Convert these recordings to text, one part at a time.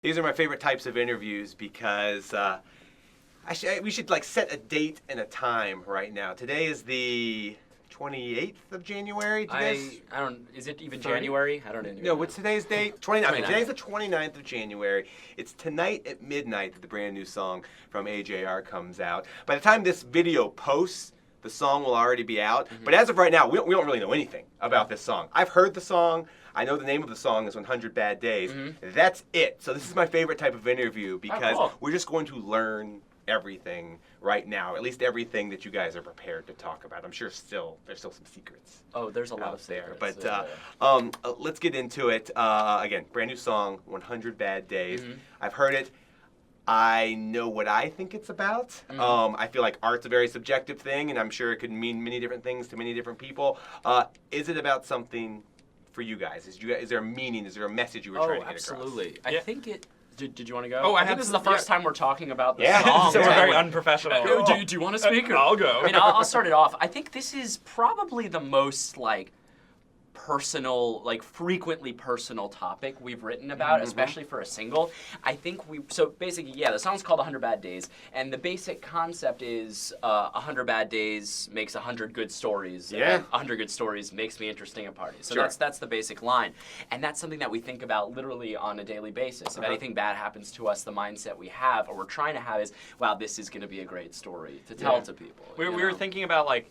These are my favorite types of interviews because we should like set a date and a time right now. Today is the 28th of January. I don't. Is it even January? I don't even know. know. What's today's date? 29th. Today's the 29th of January. It's tonight at midnight that the brand new song from AJR comes out. By the time this video posts, the song will already be out. Mm-hmm. But as of right now, we don't really know anything about this song. I've heard the song. I know the name of the song is 100 Bad Days. Mm-hmm. That's it. So this is my favorite type of interview because we're just going to learn everything right now, at least everything that you guys are prepared to talk about. I'm sure there's still some secrets. Oh, there's a lot of there. Secrets. But let's get into it. Again, brand new song, 100 Bad Days. Mm-hmm. I've heard it. I know what I think it's about. Mm-hmm. I feel like art's a very subjective thing, and I'm sure it could mean many different things to many different people. Is it about something for you guys? Is there a meaning? Is there a message you were trying to get across? Absolutely. I think it... Did you want to go? Oh, I think this is the first time we're talking about the song. So we're very unprofessional. Do you want to speak? I'll go. I mean, I'll start it off. I think this is probably the most, personal, frequently personal topic we've written about, especially for a single. I think so basically, the song's called 100 Bad Days, and the basic concept is 100 bad days makes 100 good stories. Yeah. 100 good stories makes me interesting at parties. So that's the basic line. And that's something that we think about literally on a daily basis. If anything bad happens to us, the mindset we have, or we're trying to have is, wow, this is going to be a great story to tell to people. We were thinking about, like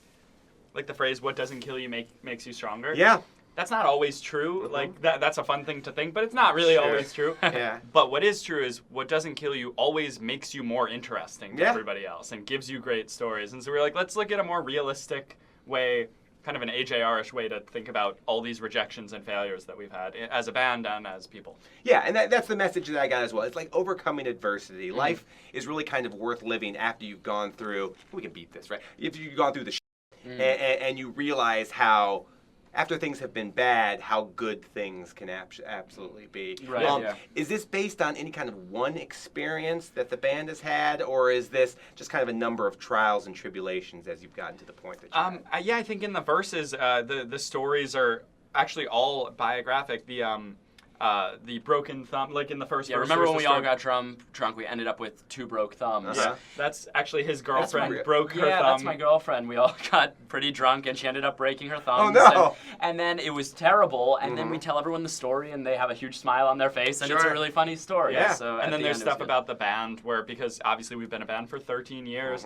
the phrase, what doesn't kill you makes you stronger. Yeah. That's not always true. Mm-hmm. That's a fun thing to think, but it's not really always true. Yeah. But what is true is what doesn't kill you always makes you more interesting to everybody else and gives you great stories. And so we're like, let's look at a more realistic way, kind of an AJR-ish way to think about all these rejections and failures that we've had as a band and as people. Yeah, and that's the message that I got as well. It's like overcoming adversity. Mm-hmm. Life is really kind of worth living after you've gone through, we can beat this, right? If you've gone through the and you realize how, after things have been bad, how good things can absolutely be. Right. Is this based on any kind of one experience that the band has had, or is this just kind of a number of trials and tribulations as you've gotten to the point that you're at? I think in the verses, the stories are actually all biographic. The broken thumb, like in the first verse. Remember when we all got drunk, we ended up with 2 broke thumbs. Uh-huh. That's actually his girlfriend broke her thumb. Yeah, that's my girlfriend. We all got pretty drunk, and she ended up breaking her thumb. Oh, no. And then it was terrible, and then we tell everyone the story, and they have a huge smile on their face, and it's a really funny story. Yeah. So and then there's stuff about the band where, because obviously we've been a band for 13 years,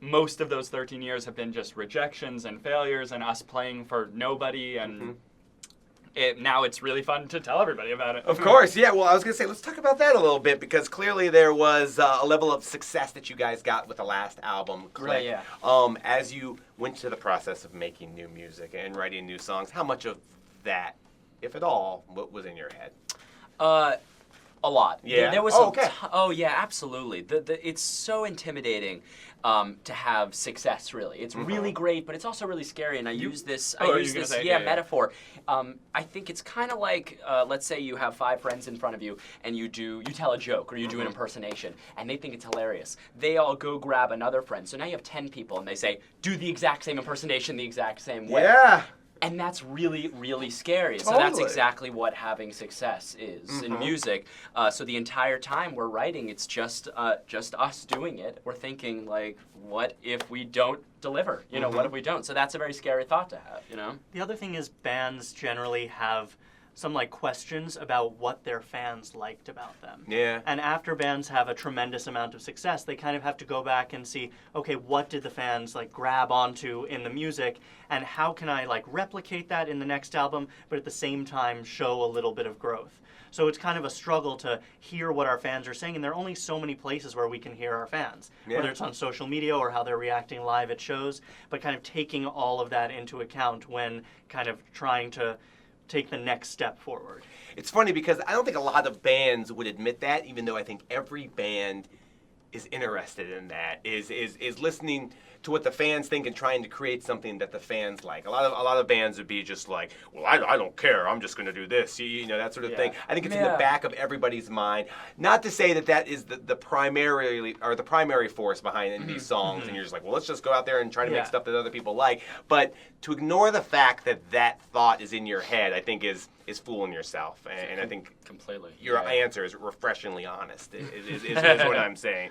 most of those 13 years have been just rejections and failures and us playing for nobody, and now it's really fun to tell everybody about it. Of course, yeah. Well, I was going to say, let's talk about that a little bit, because clearly there was a level of success that you guys got with the last album, Click. Right, yeah. As you went to the process of making new music and writing new songs, how much of that, if at all, was in your head? A lot. Yeah. There was okay. Oh yeah, absolutely. It's so intimidating to have success. Really, it's really great, but it's also really scary. And I use this metaphor. I think it's kind of like, let's say you have 5 friends in front of you, and you tell a joke or you do an impersonation, and they think it's hilarious. They all go grab another friend. So now you have 10 people, and they say, do the exact same impersonation the exact same way. Yeah. And that's really, really scary. Totally. So that's exactly what having success is in music. So the entire time we're writing, it's just us doing it. We're thinking, what if we don't deliver? What if we don't? So that's a very scary thought to have, The other thing is bands generally have some questions about what their fans liked about them. Yeah. And after bands have a tremendous amount of success, they kind of have to go back and see, okay, what did the fans grab onto in the music, and how can I replicate that in the next album, but at the same time show a little bit of growth. So it's kind of a struggle to hear what our fans are saying, and there are only so many places where we can hear our fans, whether it's on social media or how they're reacting live at shows, but kind of taking all of that into account when kind of trying to take the next step forward. It's funny because I don't think a lot of bands would admit that, even though I think every band is interested in that, is listening to what the fans think and trying to create something that the fans like. A lot of bands would be just like, well, I don't care, I'm just going to do this, that sort of thing. I think it's in the back of everybody's mind. Not to say that is the primary force behind any of these songs, and you're just like, well, let's just go out there and try to make stuff that other people like. But to ignore the fact that thought is in your head, I think is is fooling yourself. And I think completely. Your answer is refreshingly honest. Is what I'm saying.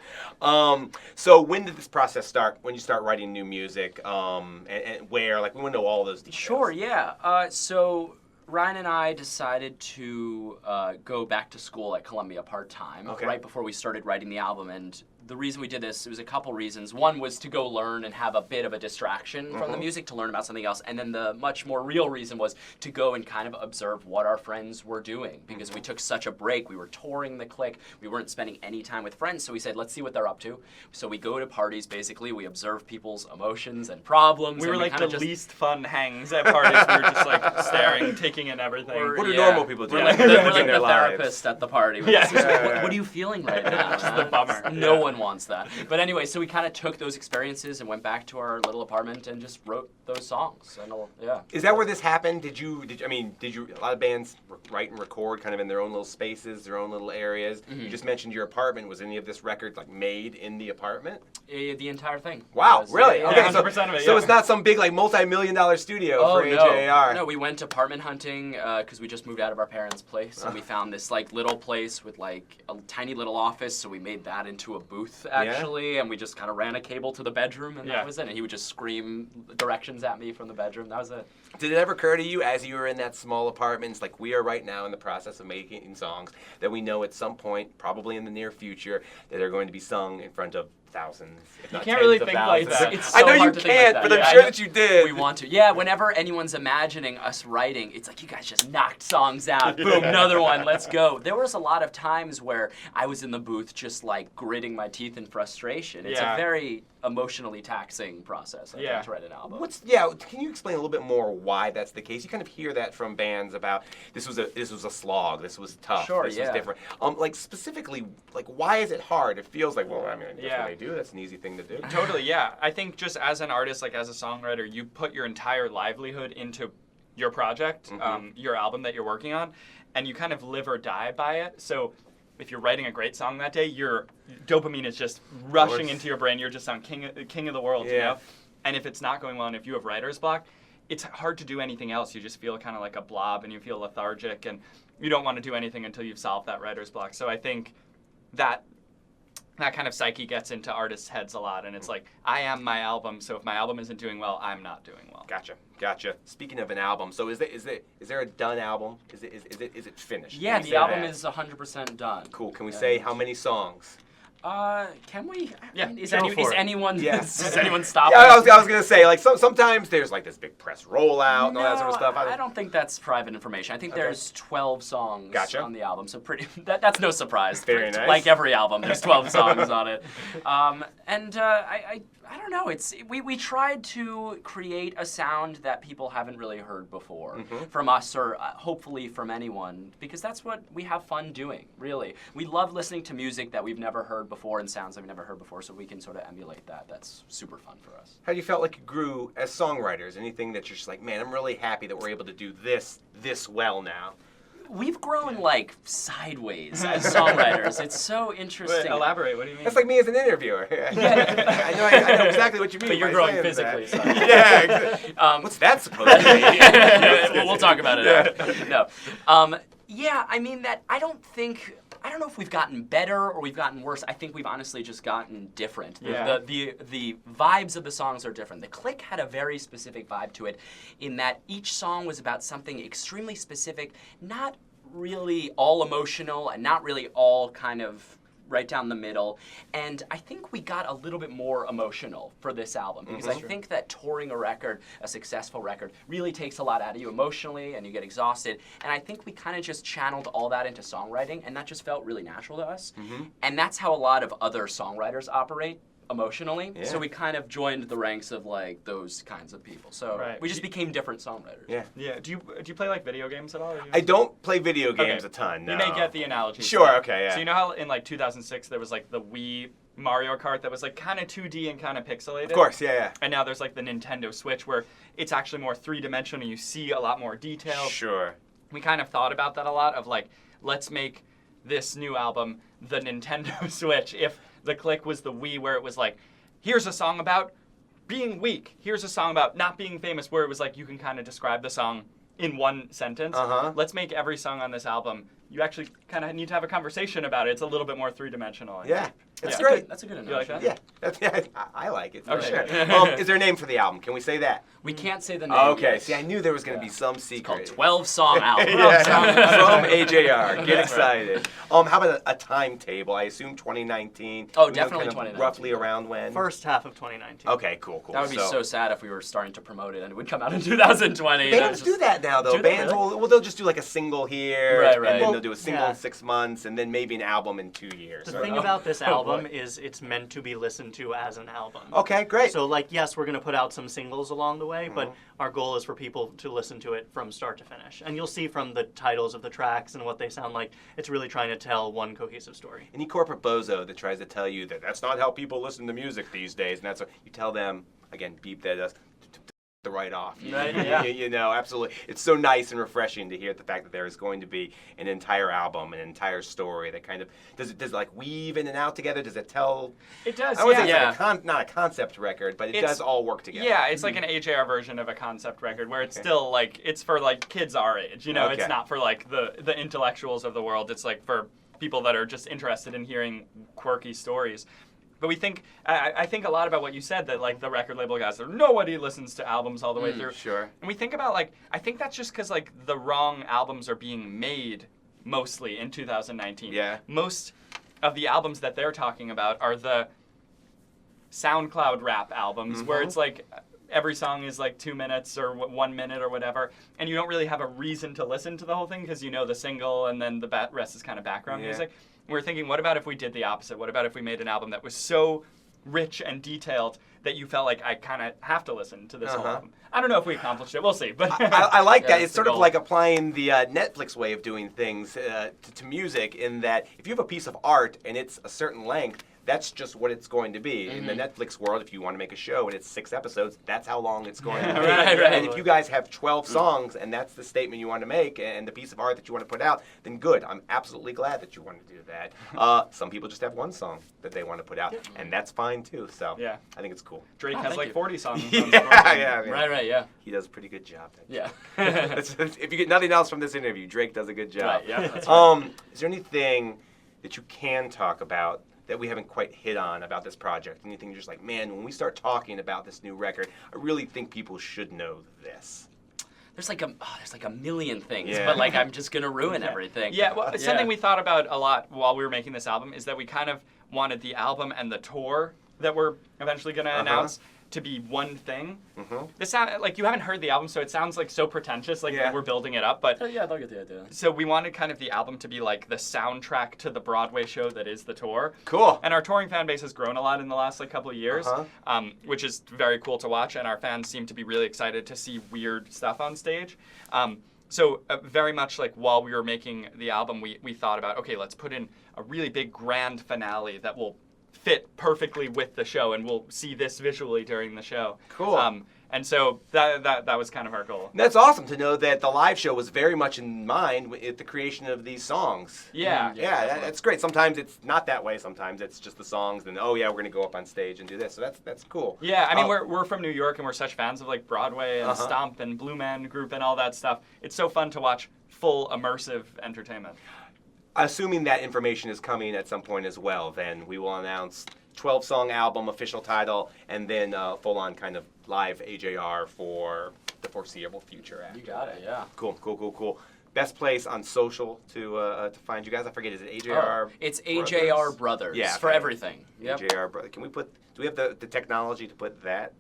So when did this process start? When you start writing new music, and where? Like, we want to know all those details. Sure. Yeah. So Ryan and I decided to go back to school at Columbia part-time right before we started writing the album. And the reason we did this, it was a couple reasons. One was to go learn and have a bit of a distraction from the music, to learn about something else. And then the much more real reason was to go and kind of observe what our friends were doing, because we took such a break. We were touring the Click. We weren't spending any time with friends. So we said, let's see what they're up to. So we go to parties, basically. We observe people's emotions and problems. We were like the least fun hangs at parties. We were just like staring, taking in everything. What do normal people do? We're like the therapist at the party. What are you feeling right now? Which is the bummer. No one wants that. But anyway, so we kind of took those experiences and went back to our little apartment and just wrote those songs. And Is that where this happened? Did you? A lot of bands write and record kind of in their own little spaces, their own little areas. You just mentioned your apartment. Was any of this record like made in the apartment? The entire thing. Wow, really? Yeah, okay, 100% of it. So it's not some big like multi-million-dollar studio for AJR. No, we went apartment hunting because we just moved out of our parents' place, and we found this like little place with like a tiny little office. So we made that into a booth actually, and we just kind of ran a cable to the bedroom, and that was it. And he would just scream directions at me from the bedroom. That was it. Did it ever occur to you as you were in that small apartment, like we are right now in the process of making songs, that we know at some point, probably in the near future, that they're going to be sung in front of thousands, if not can't really tens of think like thousands? that. It's so I know hard you to think like can't, that. but I'm Yeah, sure that you did. We want to. Yeah, whenever anyone's imagining us writing, it's like, you guys just knocked songs out. Boom, another one, let's go. There was a lot of times where I was in the booth just like gritting my teeth in frustration. It's a very emotionally taxing process, I think, to write an album. Can you explain a little bit more why that's the case? You kind of hear that from bands about this was a slog, this was tough, this was different. Like specifically, like why is it hard? It feels like, well, I mean, that's what they do. That's an easy thing to do. Totally, yeah. I think just as an artist, like as a songwriter, you put your entire livelihood into your project, your album that you're working on, and you kind of live or die by it. So if you're writing a great song that day, your dopamine is just rushing into your brain. You're just on king of the world, you know? And if it's not going well, and if you have writer's block, it's hard to do anything else. You just feel kind of like a blob, and you feel lethargic, and you don't want to do anything until you've solved that writer's block. So I think that kind of psyche gets into artists' heads a lot, and it's like, I am my album, so if my album isn't doing well, I'm not doing well. Gotcha. Speaking of an album, so is there a done album? Is it finished? Yeah, the album is 100% done. Cool. Can we say how many songs? Can we? Yeah. I mean, is anyone Yes. does anyone stop? Yeah, I was gonna say, like, sometimes there's like this big press rollout and all that sort of stuff. I don't think that's private information. I think there's 12 songs on the album, so that's no surprise. Very nice. Like every album, there's 12 songs on it. I don't know. We tried to create a sound that people haven't really heard before from us, or hopefully from anyone, because that's what we have fun doing. Really, we love listening to music that we've never heard before and sounds that we've never heard before, so we can sort of emulate that. That's super fun for us. How do you felt like you grew as songwriters? Anything that you're just like, man, I'm really happy that we're able to do this well now? We've grown like sideways as songwriters. It's so interesting. Wait, elaborate. What do you mean? That's like me as an interviewer. I know exactly what you mean. But you're growing physically. So. Yeah. Exactly. What's that supposed to be? We'll talk about it. No. Yeah. I mean that. I don't know if we've gotten better or we've gotten worse. I think we've honestly just gotten different. Yeah. The vibes of the songs are different. The Click had a very specific vibe to it, in that each song was about something extremely specific, not really all emotional and not really all kind of right down the middle. And I think we got a little bit more emotional for this album, because I think that touring a record, a successful record, really takes a lot out of you emotionally, and you get exhausted. And I think we kind of just channeled all that into songwriting, and that just felt really natural to us. And that's how a lot of other songwriters operate emotionally. Yeah. So we kind of joined the ranks of like those kinds of people. So we just became different songwriters. Yeah. Do you play like video games at all? I don't play video games a ton. No. You may get the analogy. Sure. Okay. Yeah. So you know how in like 2006 there was like the Wii Mario Kart that was like kind of 2D and kind of pixelated? Of course. Yeah. And now there's like the Nintendo Switch where it's actually more three-dimensional and you see a lot more detail. Sure. We kind of thought about that a lot, of like, let's make this new album the Nintendo Switch. If the Click was the Wii, where it was like, here's a song about being weak. Here's a song about not being famous, where it was like you can kind of describe the song in one sentence. Uh-huh. Let's make every song on this album. You actually kind of need to have a conversation about it. It's a little bit more three-dimensional. Yeah. It's Yeah. great. That's a good You like analogy. that? Yeah, I like it for Okay. sure. Is there a name for the album? Can we say that? We can't say the name. Okay. yet. See, I knew there was going to be some It's secret. called 12 Song Album. Yeah, from AJR. Get excited. How about a timetable? I assume 2019. Oh, We know definitely kind of 2019. Roughly around when? First half of 2019. Okay, cool. That would be so sad if we were starting to promote it and it would come out in 2020. Bands do that now, though. Do they Bands really? will they'll just do like a single here, Right, and right. then they'll do a single Yeah. in 6 months, and then maybe an album in 2 years. The So- thing about this Oh, album boy. is it's meant to be listened to as an album. Okay, great. So, like, yes, we're going to put out some singles along the way, but Mm-hmm. our goal is for people to listen to it from start to finish. And you'll see from the titles of the tracks and what they sound like, it's really trying to tell one cohesive story. Any corporate bozo that tries to tell you that that's not how people listen to music these days, and that's what you tell them, again, beep that the right off. Right, yeah. You know, absolutely. It's so nice and refreshing to hear the fact that there is going to be an entire album, an entire story that kind of does it like weave in and out together? Does it tell? It does, I would say yeah. it's like not a concept record, but it It's- does all work together. Yeah, it's like an AJR version of a concept record where it's Okay. still like it's for like kids our age. You know, Okay. it's not for like the intellectuals of the world. It's like for people that are just interested in hearing quirky stories. But we think I think a lot about what you said, that like the record label guys, nobody listens to albums all the way through. Sure. And we think about like I think that's just because like the wrong albums are being made mostly in 2019. Yeah. Most of the albums that they're talking about are the SoundCloud rap albums where it's like every song is like 2 minutes or 1 minute or whatever, and you don't really have a reason to listen to the whole thing because you know the single and then the rest is kind of background Yeah. music. We're thinking, what about if we did the opposite? What about if we made an album that was so rich and detailed that you felt like I kind of have to listen to this whole album? I don't know if we accomplished it. We'll see. But I like Yeah, that. that's It's the sort of goal. like applying the Netflix way of doing things to music, in that if you have a piece of art and it's a certain length, that's just what it's going to be. In the Netflix world, if you want to make a show and it's 6 episodes, that's how long it's going to be. Right. And if you guys have 12 songs and that's the statement you want to make and the piece of art that you want to put out, then good. I'm absolutely glad that you want to do that. Some people just have one song that they want to put out, and that's fine too. So Yeah. I think it's cool. Drake Oh, has thank like you. 40 songs. on Yeah, Spotify. yeah. Right, yeah. He does a pretty good job. Yeah. If you get nothing else from this interview, Drake does a good job. Right, yeah, that's right. Is there anything that you can talk about that we haven't quite hit on about this project? Anything you're just like, man, when we start talking about this new record, I really think people should know this. There's like a million things, Yeah. but like I'm just gonna ruin everything. Yeah, well, Yeah. something we thought about a lot while we were making this album is that we kind of wanted the album and the tour that we're eventually going to announce to be one thing. This sound like you haven't heard the album, so it sounds like so pretentious, like Yeah. we're building it up. But Yeah, they'll get the idea. so we wanted kind of the album to be like the soundtrack to the Broadway show that is the tour. Cool. And our touring fan base has grown a lot in the last like couple of years, which is very cool to watch. And our fans seem to be really excited to see weird stuff on stage. So very much like while we were making the album, we thought about, okay, let's put in a really big grand finale that will fit perfectly with the show, and we'll see this visually during the show. Cool. And so that was kind of our goal. That's awesome to know that the live show was very much in mind with the creation of these songs. Yeah. Yeah, that's great. Sometimes it's not that way. Sometimes it's just the songs, and oh yeah, we're gonna go up on stage and do this. So that's cool. Yeah, I mean, we're from New York, and we're such fans of like Broadway and Stomp and Blue Man Group and all that stuff. It's so fun to watch full immersive entertainment. Assuming that information is coming at some point as well, then we will announce 12-song album, official title, and then full-on kind of live AJR for the foreseeable future. After You got it, yeah. Cool. Best place on social to find you guys? I forget. Is it AJR? It's AJR Brothers. Yeah, for okay. everything. Yep. AJR Brothers. Can we put? Do we have the technology to put that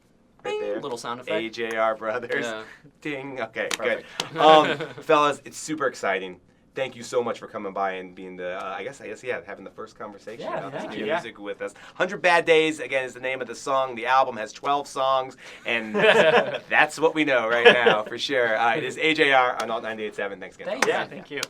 right there? Little sound effect. AJR Brothers. Yeah. Ding. Okay, Perfect. good. Fellas, it's super exciting. Thank you so much for coming by and being the, I guess, having the first conversation Yeah, about this thank new you. music with us. 100 Bad Days, again, is the name of the song. The album has 12 songs, and that's what we know right now, for sure. It is AJR on Alt 98.7. Thanks again. Thank you. Yeah, thank you.